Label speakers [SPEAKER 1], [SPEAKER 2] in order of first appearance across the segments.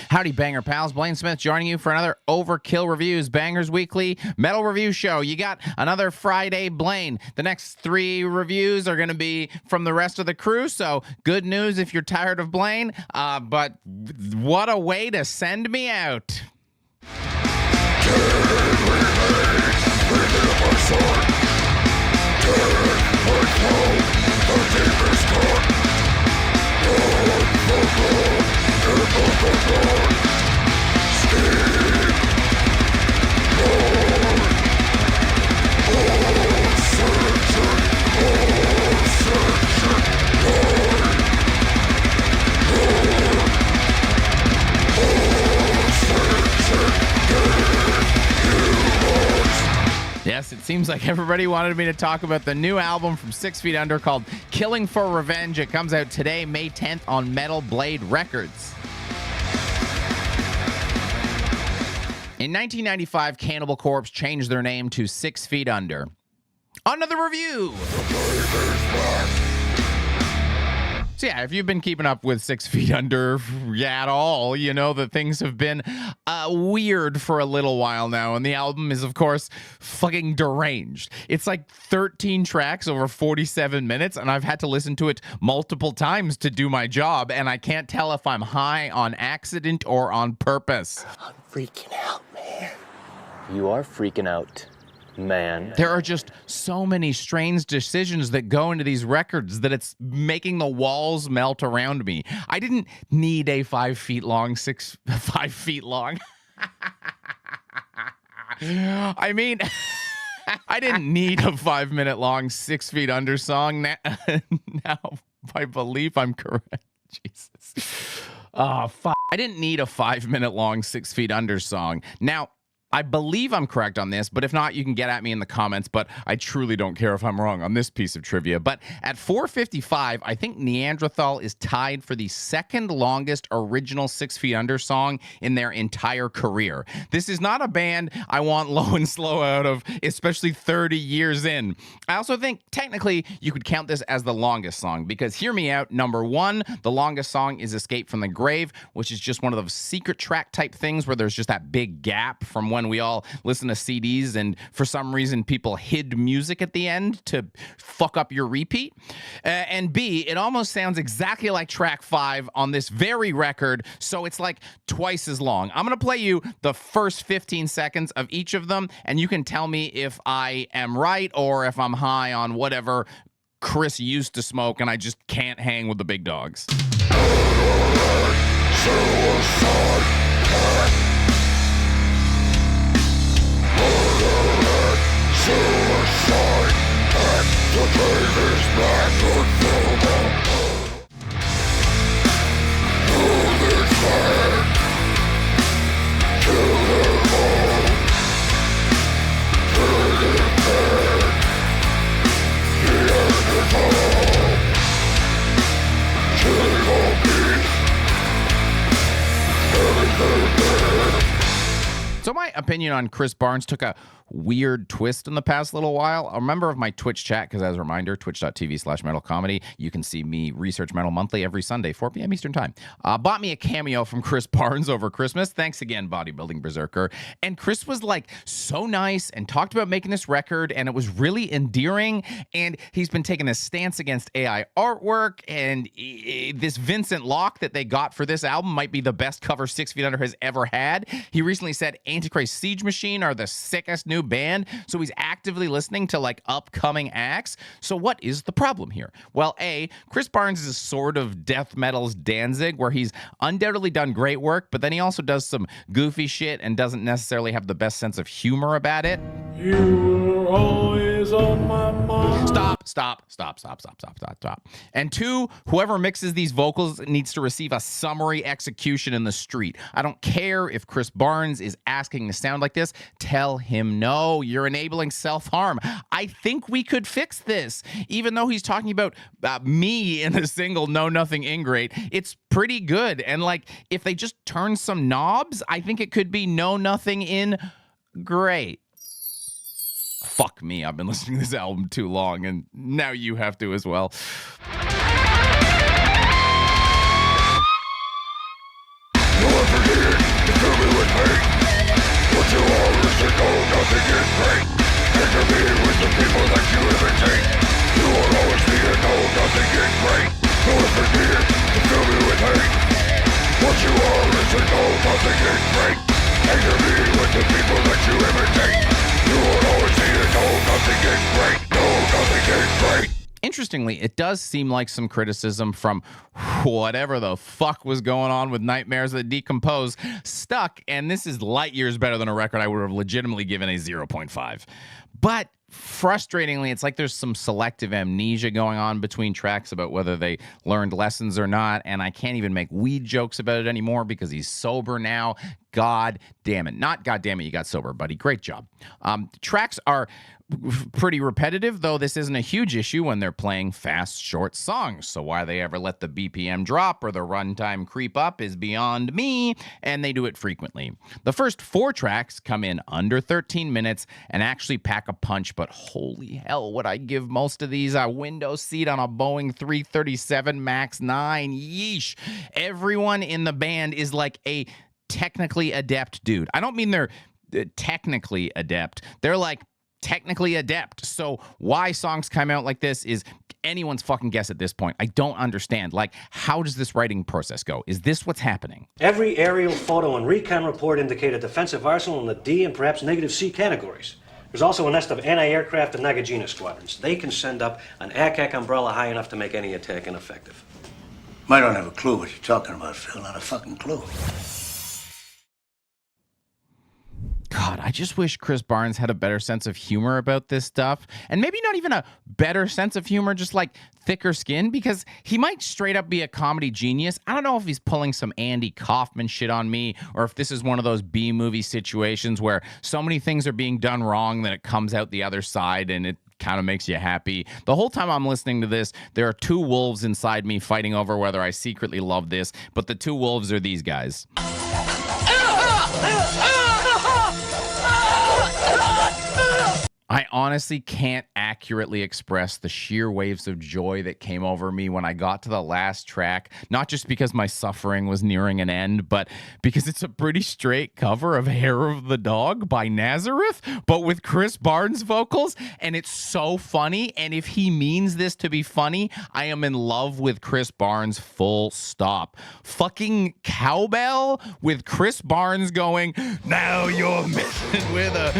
[SPEAKER 1] Howdy, Banger Pals. Blaine Smith joining you for another Overkill Reviews Bangers Weekly Metal Review Show. You got another Friday, Blaine. The next 3 reviews are going to be from the rest of the crew, so good news if you're tired of Blaine, but what a way to send me out. Yes, it seems like everybody wanted me to talk about the new album from 6 Feet Under called Killing for Revenge. It comes out today, May 10th, on Metal Blade Records. In 1995, Cannibal Corpse changed their name to 6 Feet Under. On to the review! So yeah, if you've been keeping up with 6 Feet Under at all, you know that things have been weird for a little while now. And the album is, of course, fucking deranged. It's like 13 tracks over 47 minutes, and I've had to listen to it multiple times to do my job, and I can't tell if I'm high on accident or on purpose.
[SPEAKER 2] I'm freaking out, man.
[SPEAKER 3] You are freaking out, man.
[SPEAKER 1] There are just so many strange decisions that go into these records that it's making the walls melt around me. I didn't need a 5 feet long. I mean, I didn't need a 5 minute long 6 Feet Under song. Now I believe I'm correct. Jesus. Oh, fuck. I didn't need a 5 minute long 6 Feet Under song. Now, I believe I'm correct on this, but if not, you can get at me in the comments, but I truly don't care if I'm wrong on this piece of trivia. But at 4:55, I think Neanderthal is tied for the second longest original 6 Feet Under song in their entire career. This is not a band I want Low and Slow out of, especially 30 years in. I also think technically you could count this as the longest song, because hear me out, number 1, the longest song is Escape from the Grave, which is just one of those secret track type things where there's just that big gap from when we all listen to CDs and for some reason people hid music at the end to fuck up your repeat. And B, it almost sounds exactly like track 5 on this very record, so it's like twice as long. I'm going to play you the first 15 seconds of each of them, and you can tell me if I am right or if I'm high on whatever Chris used to smoke and I just can't hang with the big dogs. So my opinion on Chris Barnes took a weird twist in the past little while. A member of my Twitch chat, because as a reminder, twitch.tv/metalcomedy, you can see me research metal monthly every Sunday, 4 p.m. Eastern time, bought me a cameo from Chris Barnes over Christmas. Thanks again, Bodybuilding Berserker. And Chris was like so nice and talked about making this record, and it was really endearing. And he's been taking this stance against AI artwork, and this Vincent Locke that they got for this album might be the best cover 6 Feet Under has ever had. He recently said Antichrist Siege Machine are the sickest new band, so he's actively listening to like upcoming acts. So what is the problem here? Well, A, Chris Barnes is sort of death metal's Danzig, where he's undoubtedly done great work, but then he also does some goofy shit and doesn't necessarily have the best sense of humor about it.
[SPEAKER 4] You were always on my mind.
[SPEAKER 1] Stop. And 2, whoever mixes these vocals needs to receive a summary execution in the street. I don't care if Chris Barnes is asking to sound like this. Tell him no, you're enabling self-harm. I think we could fix this. Even though he's talking about me in the single Know Nothing Ingrate, it's pretty good. And like, if they just turn some knobs, I think it could be Know Nothing in Great. Fuck me, I've been listening to this album too long, and now you have to as well. You'll forgive
[SPEAKER 5] get great. So if you need it, to fill me with hate. What you are is to know nothing is great. Anger me with the people that you imitate. You will always need to know nothing is great. Know nothing is great.
[SPEAKER 1] Interestingly, it does seem like some criticism from whatever the fuck was going on with Nightmares That Decompose stuck, and this is light years better than a record I would have legitimately given a 0.5. But frustratingly, it's like there's some selective amnesia going on between tracks about whether they learned lessons or not, and I can't even make weed jokes about it anymore because he's sober now. God damn it. Not God damn it, you got sober, buddy. Great job. Tracks are pretty repetitive, though this isn't a huge issue when they're playing fast, short songs. So why they ever let the BPM drop or the runtime creep up is beyond me, and they do it frequently. The first 4 tracks come in under 13 minutes and actually pack a punch, but holy hell, would I give most of these a window seat on a Boeing 337 MAX 9. Yeesh. Everyone in the band is like a technically adept dude. I don't mean they're technically adept. They're like technically adept. So why songs come out like this is anyone's fucking guess at this point. I don't understand. Like, how does this writing process go? Is this what's happening?
[SPEAKER 6] Every aerial photo and recon report indicate a defensive arsenal in the D and perhaps negative C categories. There's also a nest of anti-aircraft and Nagajina squadrons. They can send up an ACAC umbrella high enough to make any attack ineffective.
[SPEAKER 2] I don't have a clue what you're talking about, Phil. Not a fucking clue.
[SPEAKER 1] God, I just wish Chris Barnes had a better sense of humor about this stuff. And maybe not even a better sense of humor, just like thicker skin, because he might straight up be a comedy genius. I don't know if he's pulling some Andy Kaufman shit on me, or if this is one of those B-movie situations where so many things are being done wrong that it comes out the other side and it kind of makes you happy. The whole time I'm listening to this, there are 2 wolves inside me fighting over whether I secretly love this, but the 2 wolves are these guys. I honestly can't accurately express the sheer waves of joy that came over me when I got to the last track, not just because my suffering was nearing an end, but because it's a pretty straight cover of Hair of the Dog by Nazareth, but with Chris Barnes vocals, and it's so funny, and if he means this to be funny, I am in love with Chris Barnes, full stop. Fucking cowbell with Chris Barnes going, now you're messing with a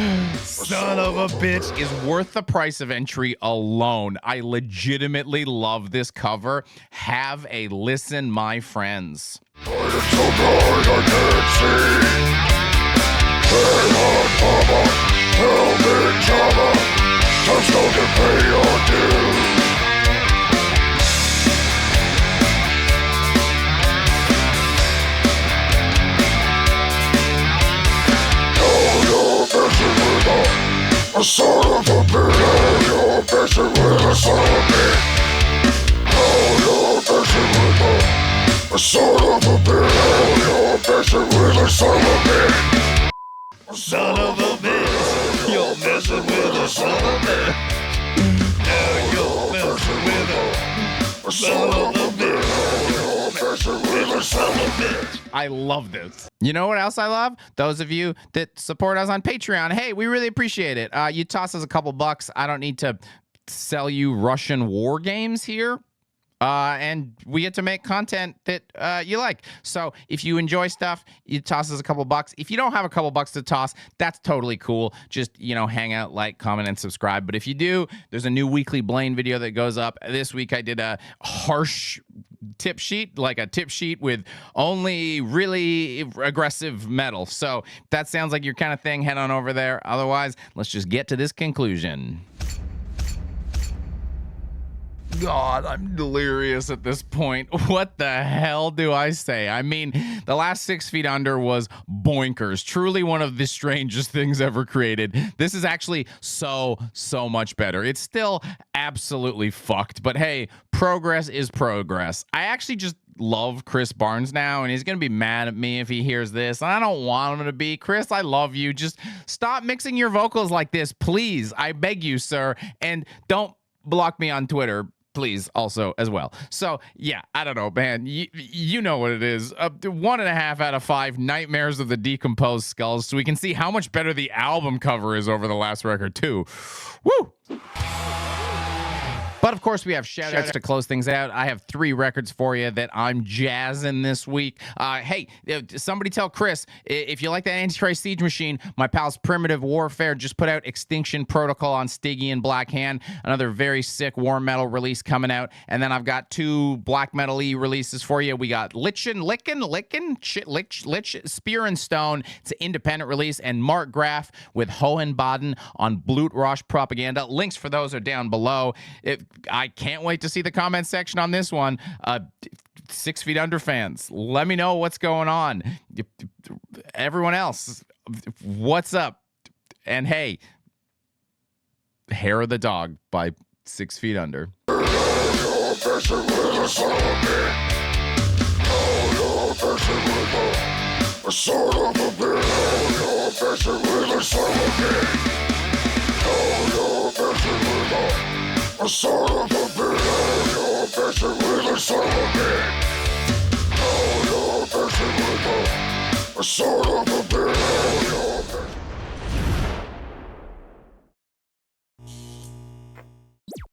[SPEAKER 1] son of a bitch, is worth the price of entry alone. I legitimately love this cover. Have a listen, my friends.
[SPEAKER 5] I am so blind I can't see. Hey, Mama, help me, Java. Time still to pay your dues. Now you're messing with a son of a bitch. You're messing with a son of a bitch. Now you're messing with a son of a bitch. You're messing with a son of a bitch. Son of a bitch. You're messing with a son of a bitch. Now you're messing with a son of a bitch. You're messing with a son of a bitch.
[SPEAKER 1] I love this. You know what else I love? Those of you that support us on Patreon. Hey, we really appreciate it. You toss us a couple bucks. I don't need to sell you Russian war games here. And we get to make content that you like. So if you enjoy stuff, you toss us a couple bucks. If you don't have a couple bucks to toss, that's totally cool. Just, hang out, like, comment, and subscribe. But if you do, there's a new weekly Blaine video that goes up. This week I did a harsh tip sheet, like a tip sheet with only really aggressive metal. So if that sounds like your kind of thing, head on over there. Otherwise, let's just get to this conclusion. God, I'm delirious at this point. What the hell do I say? I mean, the last 6 Feet Under was boinkers. Truly one of the strangest things ever created. This is actually so much better. It's still absolutely fucked, but hey, progress is progress. I actually just love Chris Barnes now, and he's gonna be mad at me if he hears this. I don't want him to be. Chris, I love you. Just stop mixing your vocals like this, please. I beg you, sir. And don't block me on Twitter, please, also as well. So yeah, I don't know, man. You know what it is. 1.5 out of 5 Nightmares of the Decomposed Skulls, so we can see how much better the album cover is over the last record too. Woo! But But of course, we have shout outs to close things out. I have 3 records for you that I'm jazzing this week. Hey, somebody tell Chris, if you like that Antichrist Siege Machine, my pals Primitive Warfare just put out Extinction Protocol on Stygian Black Hand, another very sick war metal release coming out. And then I've got 2 black metal-y releases for you. We got Lichen, Spear and Stone. It's an independent release. And Markgraf with Hohenbaden on Blutrausch Propaganda. Links for those are down below. I can't wait to see the comment section on this one. 6 Feet Under fans, let me know what's going on. Everyone else, what's up? And hey, Hair of the Dog by 6 Feet Under.
[SPEAKER 5] A son of a bitch.